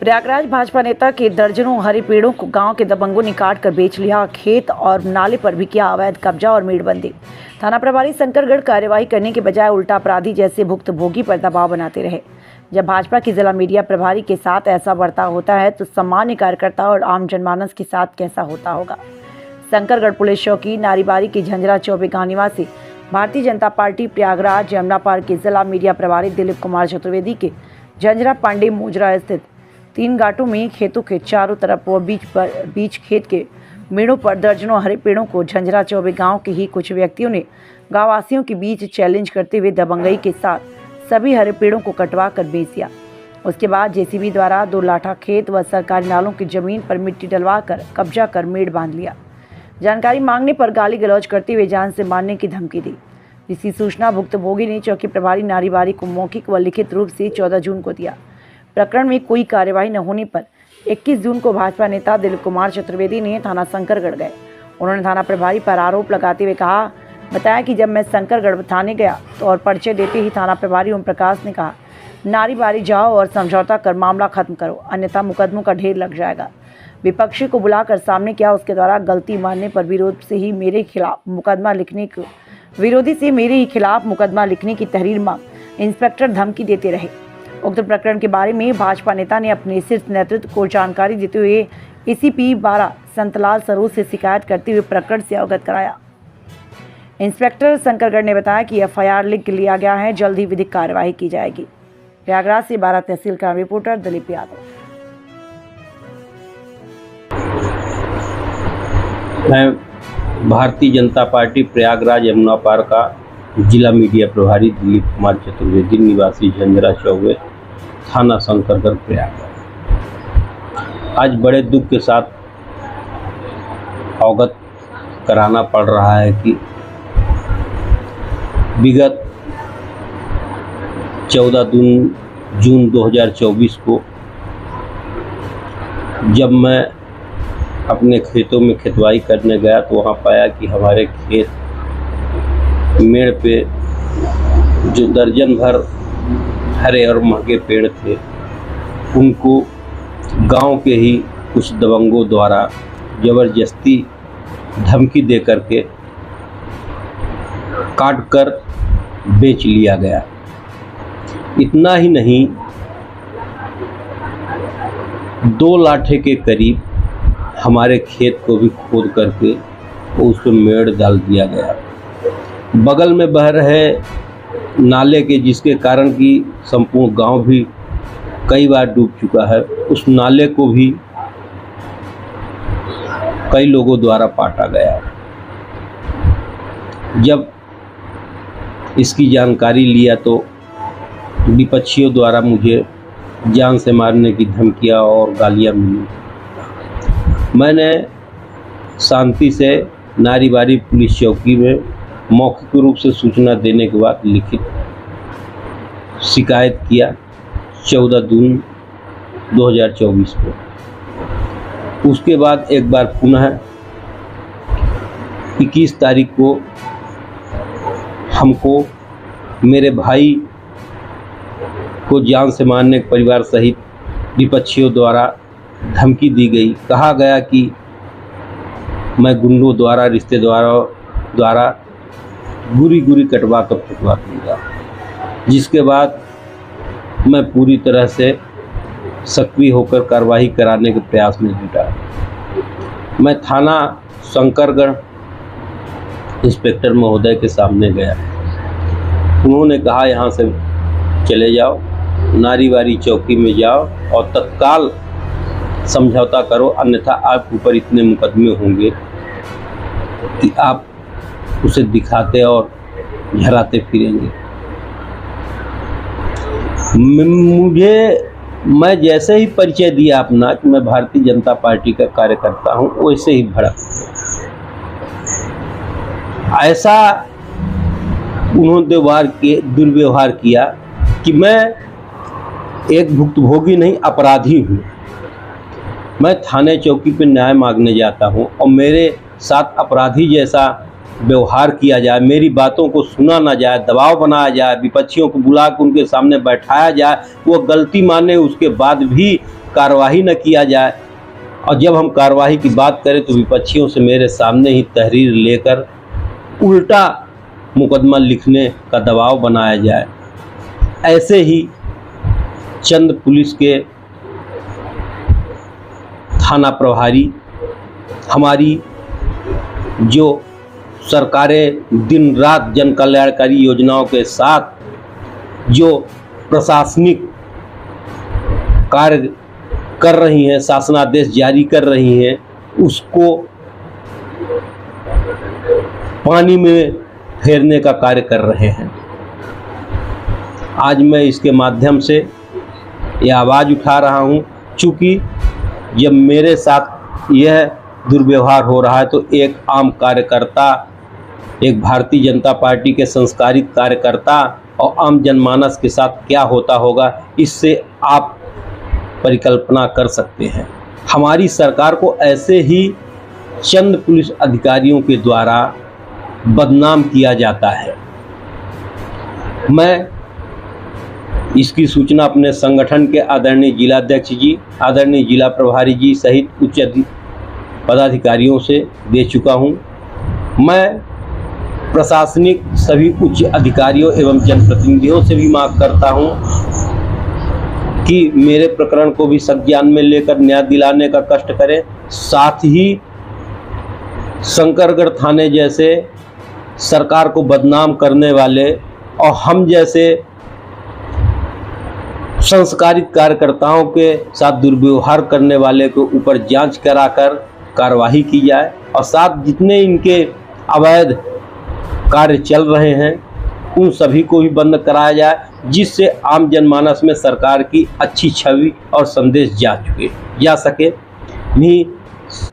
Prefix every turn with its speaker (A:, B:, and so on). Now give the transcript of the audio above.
A: प्रयागराज भाजपा नेता के दर्जनों हरे पेड़ों को गांव के दबंगों ने काट कर बेच लिया। खेत और नाले पर भी किया अवैध कब्जा और मेड़बंदी। थाना प्रभारी शंकरगढ़ कार्यवाही करने के बजाय उल्टा अपराधी जैसे भुक्तभोगी पर दबाव बनाते रहे। जब भाजपा की जिला मीडिया प्रभारी के साथ ऐसा बर्ताव होता है तो सामान्य कार्यकर्ता और आम जनमानस के साथ कैसा होता होगा। शंकरगढ़ पुलिस चौकी नारीबारी के झंझरा चौबे गांव निवासी भारतीय जनता पार्टी प्रयागराज यमुना पार के जिला मीडिया प्रभारी दिलीप कुमार चतुर्वेदी के झंझरा पांडे मोजरा स्थित 3 घाटों में खेतों के चारों तरफ व बीच खेत के मेड़ों पर दर्जनों हरे पेड़ों को झंझरा चौबे गांव के ही कुछ व्यक्तियों ने गांववासियों के बीच चैलेंज करते हुए दबंगई के साथ सभी हरे पेड़ों को कटवा कर बेच दिया। उसके बाद जेसीबी द्वारा 2 लाठा खेत व सरकारी नालों की जमीन पर मिट्टी डलवा कर कब्जा कर मेड़ बांध लिया। जानकारी मांगने पर गाली गलौज करते हुए जान से मारने की धमकी दी, जिसकी सूचना भुक्तभोगी ने चौकी प्रभारी नारीबारी को मौखिक व लिखित रूप से 14 जून को दिया। प्रकरण में कोई कार्यवाही न होने पर 21 जून को भाजपा नेता दिलीप कुमार चतुर्वेदी ने थाना शंकरगढ़ गए। उन्होंने थाना प्रभारी पर आरोप लगाते हुए बताया कि जब मैं शंकरगढ़ थाने गया तो और पर्चे देते ही थाना प्रभारी ओम प्रकाश ने कहा, नारीबारी जाओ और समझौता कर मामला खत्म करो, अन्यथा मुकदमों का ढेर लग जाएगा। विपक्षी को बुलाकर सामने किया, उसके द्वारा गलती मानने पर विरोधी से मेरे खिलाफ मुकदमा लिखने की तहरीर मांग इंस्पेक्टर धमकी देते रहे। उक्त प्रकरण के बारे में भाजपा नेता ने अपने शीर्ष नेतृत्व को जानकारी देते हुए एसीपी 12 संतलाल सरोज से शिकायत करते हुए प्रकरण से अवगत कराया। इंस्पेक्टर शंकरगढ़ ने बताया कि एफआईआर लिख लिया गया है, जल्द ही विधिक कार्यवाही की जाएगी। प्रयागराज से 12 तहसील का रिपोर्टर दिलीप यादव।
B: मैं भारतीय जनता पार्टी प्रयागराज यमुना पार का जिला मीडिया प्रभारी दिलीप कुमार चतुर्वेदी, निवासी झंझरा चौबे, थाना शंकरगढ़, प्रयागराज। आज बड़े दुख के साथ अवगत कराना पड़ रहा है कि विगत 14 जून 2024 को जब मैं अपने खेतों में खेतवाई करने गया तो वहाँ पाया कि हमारे खेत मेड़ पे जो दर्जन भर हरे और महंगे पेड़ थे, उनको गांव के ही कुछ दबंगों द्वारा ज़बरदस्ती धमकी दे करके काट कर बेच लिया गया। इतना ही नहीं, 2 लाठे के करीब हमारे खेत को भी खोद करके उस पर मेड़ डाल दिया गया। बगल में बह रहे नाले के, जिसके कारण कि संपूर्ण गांव भी कई बार डूब चुका है, उस नाले को भी कई लोगों द्वारा पाटा गया। जब इसकी जानकारी लिया तो विपक्षियों द्वारा मुझे जान से मारने की धमकियां और गालियां मिली। मैंने शांति से नारीबारी पुलिस चौकी में मौखिक रूप से सूचना देने के बाद लिखित शिकायत किया 14 जून 2024 को। उसके बाद एक बार पुनः 21 तारीख को हमको मेरे भाई को जान से मारने के परिवार सहित विपक्षियों द्वारा धमकी दी गई। कहा गया कि मैं गुंडों द्वारा, रिश्तेदारों द्वारा गुरी कटवा कर फुटवा दूँगा, जिसके बाद मैं पूरी तरह से सक्रिय होकर कार्रवाई कराने के प्रयास में जुटा। मैं थाना शंकरगढ़ इंस्पेक्टर महोदय के सामने गया। उन्होंने कहा, यहाँ से चले जाओ, नारीबारी चौकी में जाओ और तत्काल समझौता करो, अन्यथा आपके ऊपर इतने मुकदमे होंगे कि आप उसे दिखाते और झराते फिरेंगे। मैं जैसे ही परिचय दिया अपना कि मैं भारतीय जनता पार्टी का कार्यकर्ता हूं, वैसे ही भड़क ऐसा उन्होंने दुर्व्यवहार किया कि मैं एक भुक्तभोगी नहीं, अपराधी हूं। मैं थाने चौकी पे न्याय मांगने जाता हूं और मेरे साथ अपराधी जैसा व्यवहार किया जाए, मेरी बातों को सुना ना जाए, दबाव बनाया जाए, विपक्षियों को बुला कर उनके सामने बैठाया जाए, वो गलती माने उसके बाद भी कार्रवाई न किया जाए, और जब हम कार्रवाई की बात करें तो विपक्षियों से मेरे सामने ही तहरीर लेकर उल्टा मुकदमा लिखने का दबाव बनाया जाए। ऐसे ही चंद पुलिस के थाना प्रभारी हमारी जो सरकारें दिन रात जन कल्याणकारी योजनाओं के साथ जो प्रशासनिक कार्य कर रही हैं, शासनादेश जारी कर रही हैं, उसको पानी में फेरने का कार्य कर रहे हैं। आज मैं इसके माध्यम से यह आवाज़ उठा रहा हूँ, चूँकि जब मेरे साथ यह दुर्व्यवहार हो रहा है तो एक आम कार्यकर्ता, एक भारतीय जनता पार्टी के संस्कारित कार्यकर्ता और आम जनमानस के साथ क्या होता होगा, इससे आप परिकल्पना कर सकते हैं। हमारी सरकार को ऐसे ही चंद पुलिस अधिकारियों के द्वारा बदनाम किया जाता है। मैं इसकी सूचना अपने संगठन के आदरणीय जिलाध्यक्ष जी, आदरणीय जिला प्रभारी जी सहित उच्च पदाधिकारियों से दे चुका हूं। मैं प्रशासनिक सभी उच्च अधिकारियों एवं जनप्रतिनिधियों से भी मांग करता हूं कि मेरे प्रकरण को भी संज्ञान में लेकर न्याय दिलाने का कष्ट करें। साथ ही शंकरगढ़ थाने जैसे सरकार को बदनाम करने वाले और हम जैसे संस्कारित कार्यकर्ताओं के साथ दुर्व्यवहार करने वाले के ऊपर जांच कराकर कार्रवाई की जाए, और साथ जितने इनके अवैध कार्य चल रहे हैं उन सभी को भी बंद कराया जाए, जिससे आम जनमानस में सरकार की अच्छी छवि और संदेश जा सके। नहीं